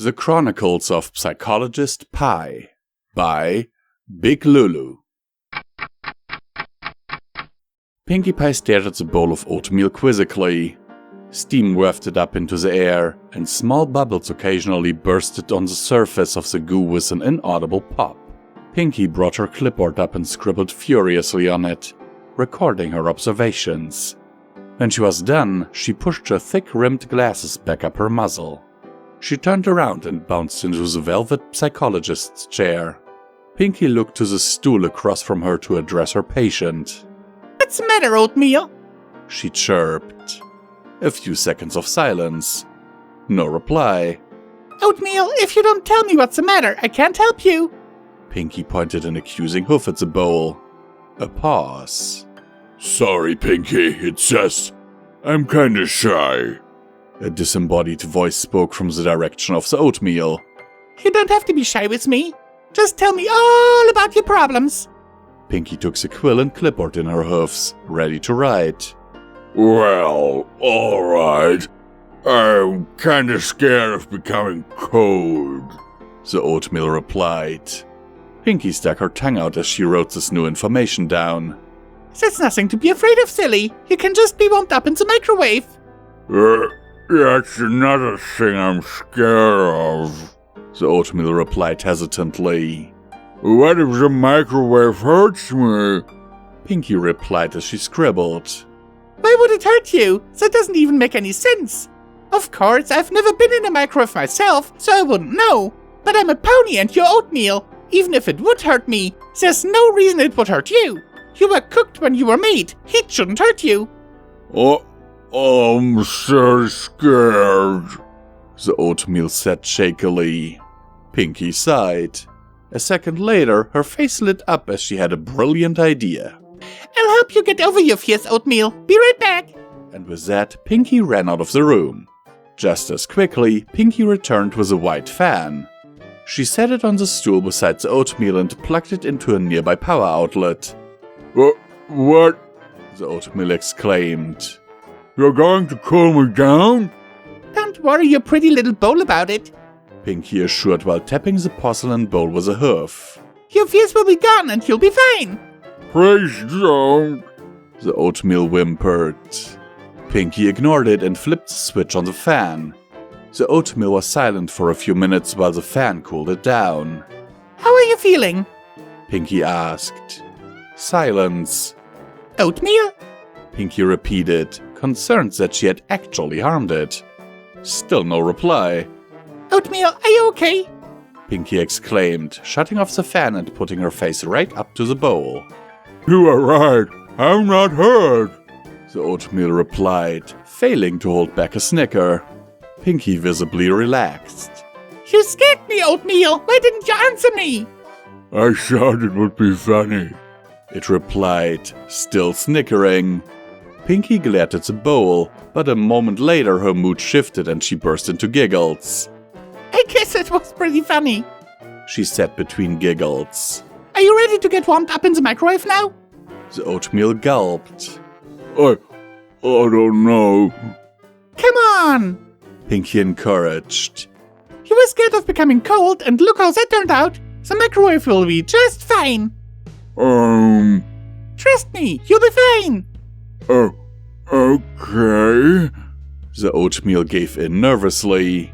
The Chronicles of Psychologist P.A.W. by Biglulu. Pinkie Pie stared at the bowl of oatmeal quizzically. Steam wafted up into the air, and small bubbles occasionally bursted on the surface of the goo with an inaudible pop. Pinkie brought her clipboard up and scribbled furiously on it, recording her observations. When she was done, she pushed her thick-rimmed glasses back up her muzzle. She turned around and bounced into the velvet psychologist's chair. Pinkie looked to the stool across from her to address her patient. "What's the matter, Oatmeal?" She chirped. A few seconds of silence. No reply. "Oatmeal, if you don't tell me what's the matter, I can't help you." Pinkie pointed an accusing hoof at the bowl. A pause. "Sorry, Pinkie, it's just, I'm kinda shy." A disembodied voice spoke from the direction of the oatmeal. "You don't have to be shy with me. Just tell me all about your problems." Pinkie took the quill and clipboard in her hoofs, ready to write. "Well, alright. I'm kinda scared of becoming cold," the oatmeal replied. Pinkie stuck her tongue out as she wrote this new information down. "There's nothing to be afraid of, silly. You can just be warmed up in the microwave." That's another thing I'm scared of," the oatmeal replied hesitantly. "What if the microwave hurts me?" Pinkie replied as she scribbled. "Why would it hurt you? That doesn't even make any sense. Of course, I've never been in a microwave myself, so I wouldn't know. But I'm a pony and you're oatmeal. Even if it would hurt me, there's no reason it would hurt you. You were cooked when you were made. Heat shouldn't hurt you." I'm so scared," the oatmeal said shakily. Pinkie sighed. A second later, her face lit up as she had a brilliant idea. "I'll help you get over your fears, Oatmeal. Be right back." And with that, Pinkie ran out of the room. Just as quickly, Pinkie returned with a white fan. She set it on the stool beside the oatmeal and plugged it into a nearby power outlet. What? The oatmeal exclaimed. "You're going to cool me down?" "Don't worry your pretty little bowl about it," Pinkie assured while tapping the porcelain bowl with a hoof. "Your fears will be gone and you'll be fine." "Please don't," the oatmeal whimpered. Pinkie ignored it and flipped the switch on the fan. The oatmeal was silent for a few minutes while the fan cooled it down. "How are you feeling?" Pinkie asked. Silence. "Oatmeal?" Pinkie repeated, concerned that she had actually harmed it. Still no reply. "Oatmeal, are you okay?" Pinkie exclaimed, shutting off the fan and putting her face right up to the bowl. "You are right. I'm not hurt," the oatmeal replied, failing to hold back a snicker. Pinkie visibly relaxed. "You scared me, Oatmeal. Why didn't you answer me?" "I thought it would be funny," it replied, still snickering. Pinkie glared at the bowl, but a moment later her mood shifted and she burst into giggles. "I guess it was pretty funny," she said between giggles. "Are you ready to get warmed up in the microwave now?" The oatmeal gulped. I don't know." "Come on!" Pinkie encouraged. "You were scared of becoming cold, and look how that turned out. The microwave will be just fine. Trust me, you'll be fine." Okay," the oatmeal gave in nervously.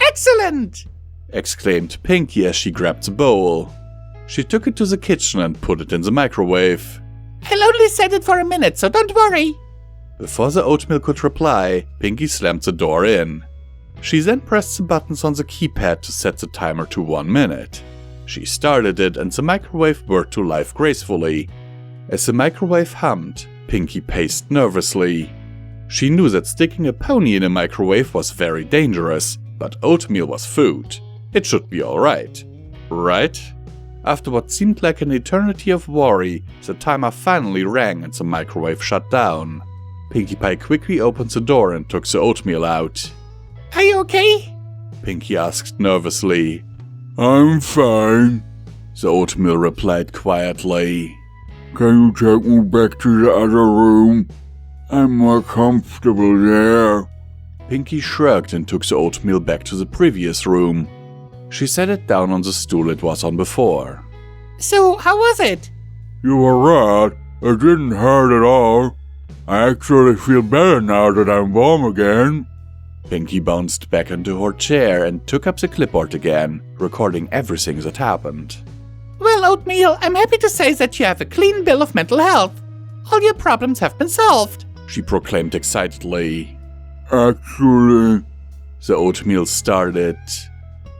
"Excellent!" exclaimed Pinkie as she grabbed the bowl. She took it to the kitchen and put it in the microwave. "I'll only set it for a minute, so don't worry." Before the oatmeal could reply, Pinkie slammed the door in. She then pressed the buttons on the keypad to set the timer to 1 minute. She started it and the microwave whirred to life gracefully. As the microwave hummed, Pinkie paced nervously. She knew that sticking a pony in a microwave was very dangerous, but oatmeal was food. It should be alright. Right? After what seemed like an eternity of worry, the timer finally rang and the microwave shut down. Pinkie Pie quickly opened the door and took the oatmeal out. "Are you okay?" Pinkie asked nervously. "I'm fine," the oatmeal replied quietly. "Can you take me back to the other room? I'm more comfortable there." Pinky shrugged and took the oatmeal back to the previous room. She set it down on the stool it was on before. So, how was it? You were right. It didn't hurt at all. I actually feel better now that I'm warm again. Pinky bounced back into her chair and took up the clipboard again, recording everything that happened. Well, Oatmeal, I'm happy to say that you have a clean bill of mental health. All your problems have been solved, she proclaimed excitedly. Actually, the oatmeal started.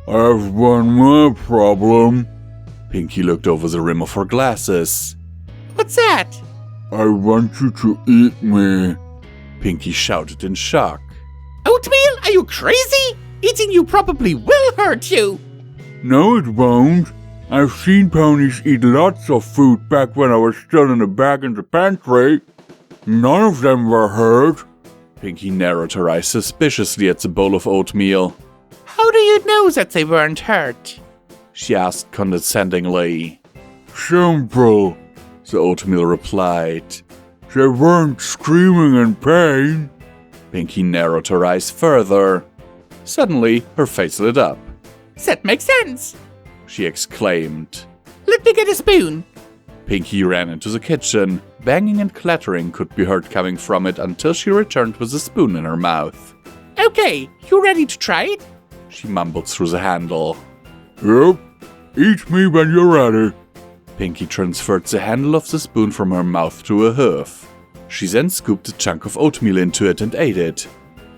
I have one more problem. Pinky looked over the rim of her glasses. What's that? I want you to eat me. Pinky shouted in shock. Oatmeal, are you crazy? Eating you probably will hurt you. No, it won't. I've seen ponies eat lots of food back when I was still in the bag in the pantry. None of them were hurt. Pinky narrowed her eyes suspiciously at the bowl of oatmeal. How do you know that they weren't hurt? She asked condescendingly. Simple, the oatmeal replied. They weren't screaming in pain. Pinky narrowed her eyes further. Suddenly, her face lit up. That makes sense, she exclaimed. Let me get a spoon. Pinky ran into the kitchen. Banging and clattering could be heard coming from it until she returned with a spoon in her mouth. Okay, you ready to try it? She mumbled through the handle. Yep, eat me when you're ready. Pinky transferred the handle of the spoon from her mouth to her hoof. She then scooped a chunk of oatmeal into it and ate it.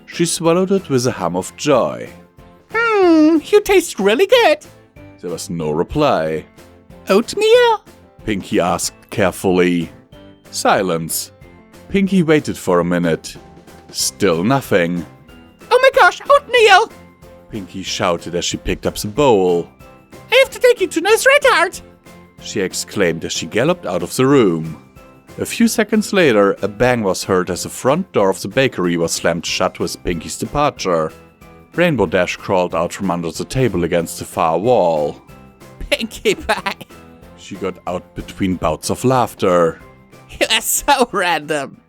She swallowed it with a hum of joy. You taste really good. There was no reply. Oatmeal? Pinky asked carefully. Silence. Pinky waited for a minute. Still nothing. Oh my gosh, oatmeal! Pinky shouted as she picked up the bowl. I have to take you to Nurse Redheart! She exclaimed as she galloped out of the room. A few seconds later, a bang was heard as the front door of the bakery was slammed shut with Pinky's departure. Rainbow Dash crawled out from under the table against the far wall. Pinkie Pie! She got out between bouts of laughter. You are so random!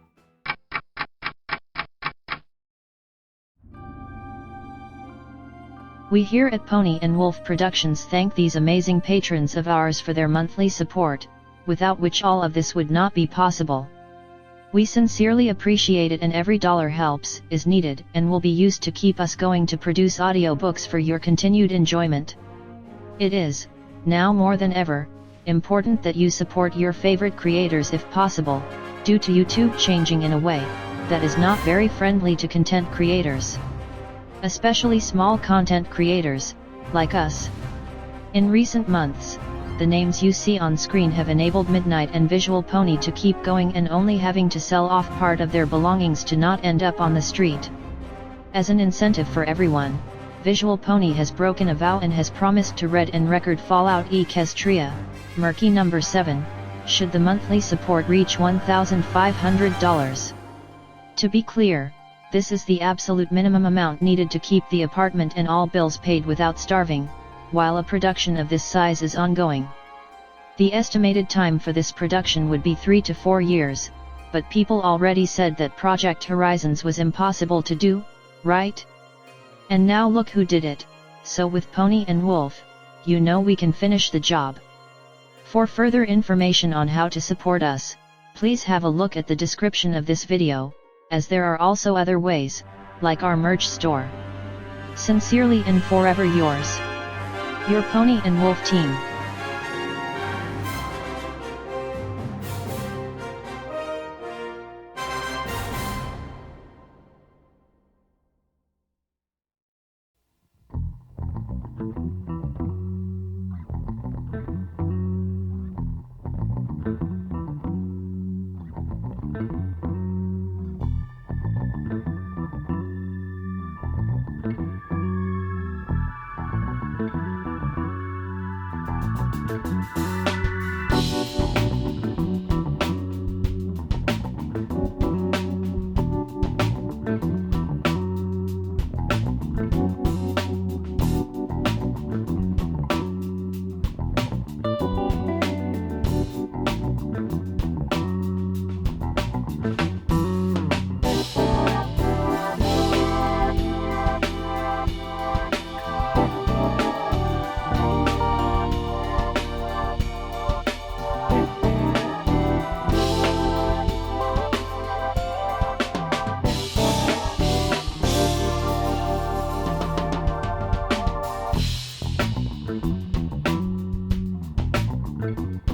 We here at Pony&Wolf Productions thank these amazing patrons of ours for their monthly support, without which all of this would not be possible. We sincerely appreciate it, and every dollar helps, is needed, and will be used to keep us going to produce audiobooks for your continued enjoyment. It is, now more than ever, important that you support your favorite creators if possible, due to YouTube changing in a way that is not very friendly to content creators. Especially small content creators, like us. In recent months, the names you see on screen have enabled Midnight and Visual Pony to keep going and only having to sell off part of their belongings to not end up on the street. As an incentive for everyone, Visual Pony has broken a vow and has promised to read and record Fallout Equestria, Murky number 7, should the monthly support reach $1,500. To be clear, this is the absolute minimum amount needed to keep the apartment and all bills paid without starving, while a production of this size is ongoing. The estimated time for this production would be 3 to 4 years, but people already said that Project Horizons was impossible to do, right? And now look who did it, so with Pony&Wolf, you know we can finish the job. For further information on how to support us, please have a look at the description of this video, as there are also other ways, like our merch store. Sincerely and forever yours, your Pony&Wolf team. Bye.